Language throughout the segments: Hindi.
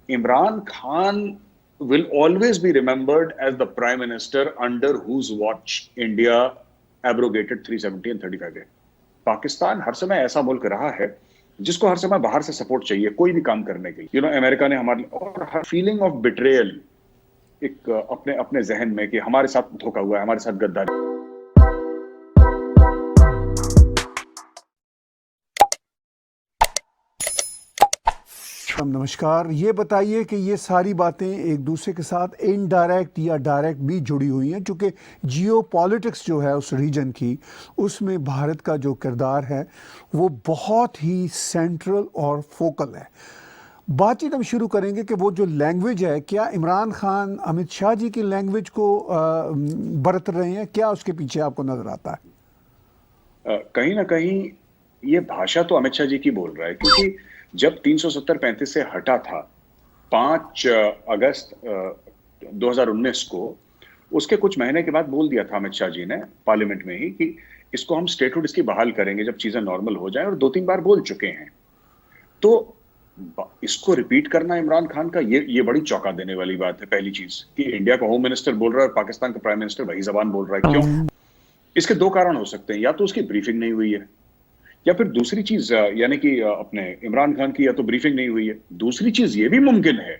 Imran Khan will always be remembered as the prime minister under whose watch India abrogated 370 and 35A. Pakistan हर समय ऐसा मुल्क रहा है जिसको हर समय बाहर से सपोर्ट चाहिए कोई भी काम करने के लिए। अमेरिका ने हमारे और हर फीलिंग ऑफ बिट्रेयल एक अपने अपने जहन में कि हमारे साथ धोखा हुआ है, हमारे साथ गद्दारी। नमस्कार। ये बताइए कि ये सारी बातें एक दूसरे के साथ इनडायरेक्ट या डायरेक्ट भी जुड़ी हुई हैं, क्योंकि जियो पॉलिटिक्स जो है उस रीजन की, उसमें भारत का जो किरदार है वो बहुत ही सेंट्रल और फोकल है। बातचीत हम शुरू करेंगे कि वो जो लैंग्वेज है, क्या इमरान खान अमित शाह जी की लैंग्वेज को बरत रहे हैं? क्या उसके पीछे आपको नजर आता है? कहीं ना कहीं ये भाषा तो अमित शाह जी की बोल रहा है, क्योंकि जब 370-35 से हटा था 5 अगस्त 2019 को, उसके कुछ महीने के बाद बोल दिया था अमित शाह जी ने पार्लियामेंट में ही कि इसको हम स्टेटहुड इसकी बहाल करेंगे जब चीजें नॉर्मल हो जाए, और 2-3 बार बोल चुके हैं। तो इसको रिपीट करना इमरान खान का ये बड़ी चौंका देने वाली बात है। पहली चीज कि इंडिया का होम मिनिस्टर बोल रहा है और पाकिस्तान का प्राइम मिनिस्टर वही जबान बोल रहा है। क्यों? इसके दो कारण हो सकते हैं, या तो उसकी ब्रीफिंग नहीं हुई है, या फिर दूसरी चीज यानी कि अपने इमरान खान की या तो ब्रीफिंग नहीं हुई है। दूसरी चीज ये भी मुमकिन है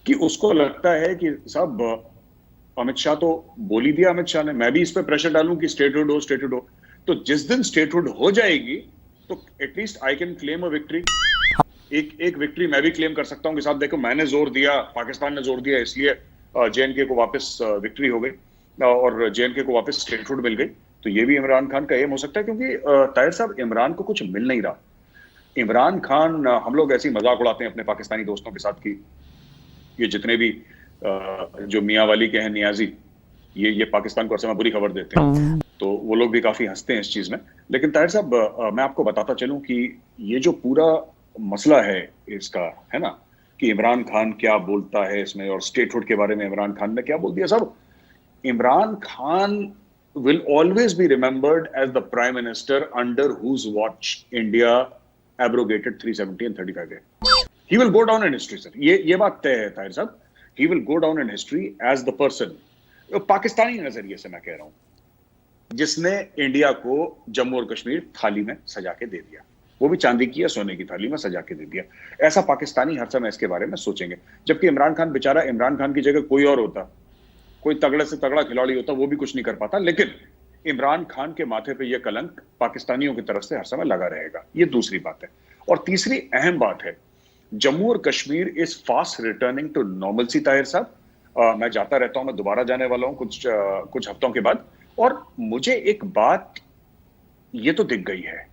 कि उसको लगता है कि साहब अमित शाह तो बोल ही दिया, अमित शाह ने, मैं भी इस पे प्रेशर डालूं कि स्टेटहुड हो, स्टेटहुड हो। तो जिस दिन स्टेटहुड हो जाएगी तो at least I can claim a victory. एक विक्ट्री मैं भी क्लेम कर सकता हूं कि साहब देखो, मैंने जोर दिया, पाकिस्तान ने जोर दिया, इसलिए जेएनके को वापस विक्ट्री हो गई और जेएनके को वापस स्टेटहुड मिल गई। तो ये भी इमरान खान का एम हो सकता है, क्योंकि ताहिर साहब इमरान को कुछ मिल नहीं रहा। इमरान खान, हम लोग ऐसी मजाक उड़ाते हैं अपने पाकिस्तानी दोस्तों के साथ कि ये जितने भी जो मियाँ वाली के हैं नियाजी, ये पाकिस्तान को हर समय बुरी खबर देते हैं, तो वो लोग भी काफी हंसते हैं इस चीज में। लेकिन ताहिर साहब, मैं आपको बताता चलूं कि ये जो पूरा मसला है इसका, है ना, कि इमरान खान क्या बोलता है इसमें, और स्टेटहुड के बारे में इमरान खान ने क्या बोल दिया। साहब, Imran Khan will always be remembered as the prime minister under whose watch India abrogated 370 and 35A. He will go down in history, sir. ये बात तय है ताहिर साहब। He will go down in history as the person, Pakistani नजरिए से मैं कह रहा हूं, जिसने इंडिया को जम्मू और कश्मीर थाली में सजा के दे दिया, वो भी चांदी की या सोने की थाली में सजा के दे दिया। ऐसा पाकिस्तानी हर समय इसके बारे में सोचेंगे। जबकि इमरान खान बेचारा, इमरान खान की जगह कोई और होता, कोई तगड़े से तगड़ा खिलाड़ी होता, वो भी कुछ नहीं कर पाता। लेकिन इमरान खान के माथे पे ये कलंक पाकिस्तानियों की तरफ से हर समय लगा रहेगा। ये दूसरी बात है। और तीसरी अहम बात है, जम्मू और Kashmir is fast returning to normalcy. Tahir sahab, मैं जाता रहता हूं, मैं दोबारा जाने वाला हूं कुछ हफ्तों के बाद, और मुझे एक बात ये तो दिख गई है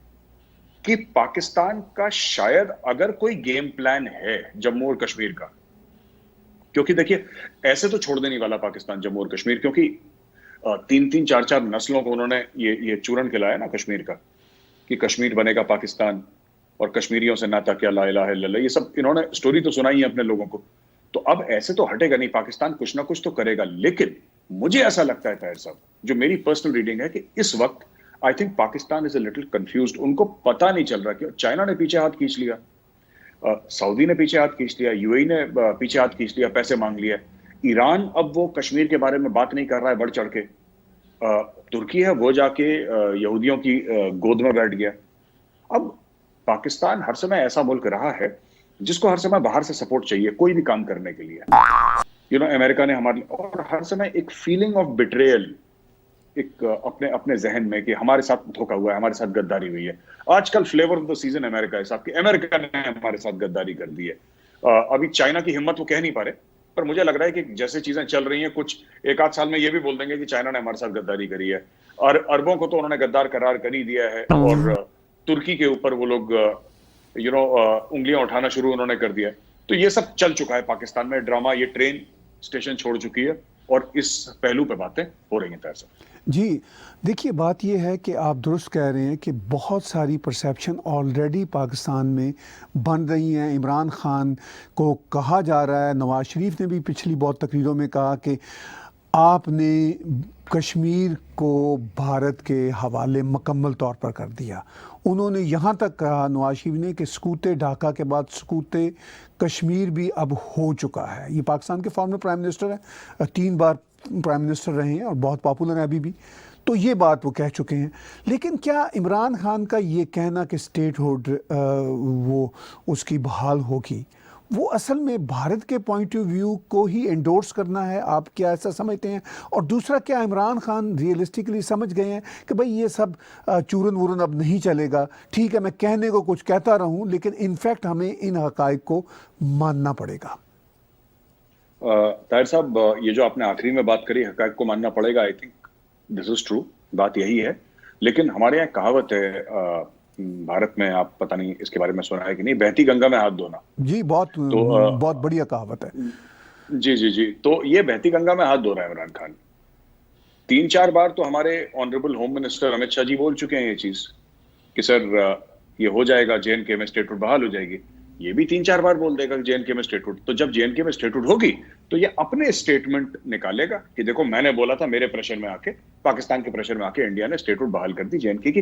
कि पाकिस्तान का शायद अगर कोई गेम प्लान है जम्मू और कश्मीर का, क्योंकि देखिए ऐसे तो छोड़ देने वाला पाकिस्तान जम्मू और कश्मीर, क्योंकि 3-3, 4-4 नस्लों को उन्होंने ये चूरन खिलाया ना कश्मीर का, कि कश्मीर बनेगा पाकिस्तान और कश्मीरियों से नाता क्या, ला इलाहा इल्लल्लाह, ये सब इन्होंने स्टोरी तो सुनाई है अपने लोगों को। तो अब ऐसे तो हटेगा नहीं, पाकिस्तान कुछ ना कुछ तो करेगा। लेकिन मुझे ऐसा लगता है ताहिर साहब, जो मेरी पर्सनल रीडिंग है, कि इस वक्त I think Pakistan is a little confused. उनको पता नहीं चल रहा कि चाइना ने पीछे हाथ खींच लिया, सऊदी ने पीछे हाथ खींच लिया, यूएई ने पीछे हाथ खींच लिया, पैसे मांग लिया, ईरान अब वो कश्मीर के बारे में बात नहीं कर रहा है बढ़ चढ़ के, तुर्की है वो जाके यहूदियों की गोद में बैठ गया। अब पाकिस्तान हर समय ऐसा मुल्क रहा है जिसको हर समय बाहर से सपोर्ट चाहिए कोई भी काम करने के लिए। अमेरिका ने हमारे और हर समय एक फीलिंग ऑफ बिट्रेयल एक अपने अपने जहन में कि हमारे साथ धोखा हुआ है, हमारे साथ गद्दारी हुई है। आजकल flavour of the season America है साहब, कि अमेरिका ने हमारे साथ गद्दारी कर दी है। अभी चाइना की हिम्मत वो कह नहीं पा रहे, पर मुझे लग रहा है कि जैसे चीजें चल रही हैं, कुछ एक आध साल में ये भी बोल देंगे कि चाइना ने हमारे साथ गद्दारी करी है। और अरबों को तो उन्होंने गद्दार करार कर ही दिया है, और तुर्की के ऊपर वो लोग उंगलियां उठाना शुरू उन्होंने कर दिया है। तो ये सब चल चुका है पाकिस्तान में ड्रामा, ये ट्रेन स्टेशन छोड़ चुकी है, और इस पहलू पे बातें हो रही हैं ताहिर साहब। जी, देखिए बात ये है कि आप दुरुस्त कह रहे हैं कि बहुत सारी परसेप्शन ऑलरेडी पाकिस्तान में बन रही हैं। इमरान खान को कहा जा रहा है, नवाज शरीफ ने भी पिछली बहुत तकरीरों में कहा कि आपने कश्मीर को भारत के हवाले मुकम्मल तौर पर कर दिया। उन्होंने यहाँ तक कहा नवाज शरीफ ने कि सकूते ढाका के बाद सकूते कश्मीर भी अब हो चुका है। ये पाकिस्तान के फॉर्मर प्राइम मिनिस्टर हैं, 3 बार प्राइम मिनिस्टर रहे हैं और बहुत पॉपुलर हैं अभी भी, तो ये बात वो कह चुके हैं। लेकिन क्या इमरान खान का ये कहना कि स्टेटहुड वो उसकी बहाल होगी, वो असल में भारत के पॉइंट ऑफ व्यू को ही एंडोर्स करना है? आप क्या ऐसा समझते हैं? और दूसरा, क्या इमरान खान रियलिस्टिकली समझ गए हैं कि भाई ये सब चूरन वूरन अब नहीं चलेगा, ठीक है मैं कहने को कुछ कहता रहूं लेकिन इनफैक्ट हमें इन हकाइक को मानना पड़ेगा? ताहिर साहब, ये जो आपने आखिरी में बात करी, हकाइक को मानना पड़ेगा, I think this is true, बात यही है। लेकिन हमारे यहाँ कहावत है भारत में, आप पता नहीं इसके बारे में सुना है कि नहीं, बहती गंगा में हाथ धोना। जी, बहुत बढ़िया कहावत है। जी जी जी, तो ये बहती गंगा में हाथ धो रहा है इमरान खान। 3-4 बार तो हमारे honourable home minister Amit Shah ji बोल चुके हैं ये चीज कि सर ये हो जाएगा, जेएनके में स्टेटहुड बहाल हो जाएगी। ये भी 3-4 बार बोल देगा जेएनके में स्टेटहुड। तो जब जेएनके में स्टेटहुड होगी तो ये अपने स्टेटमेंट निकालेगा कि देखो मैंने बोला था, मेरे प्रेशर में आके, पाकिस्तान के प्रेशर में आके इंडिया ने स्टेटहुड बहाल कर दी जेएनके की।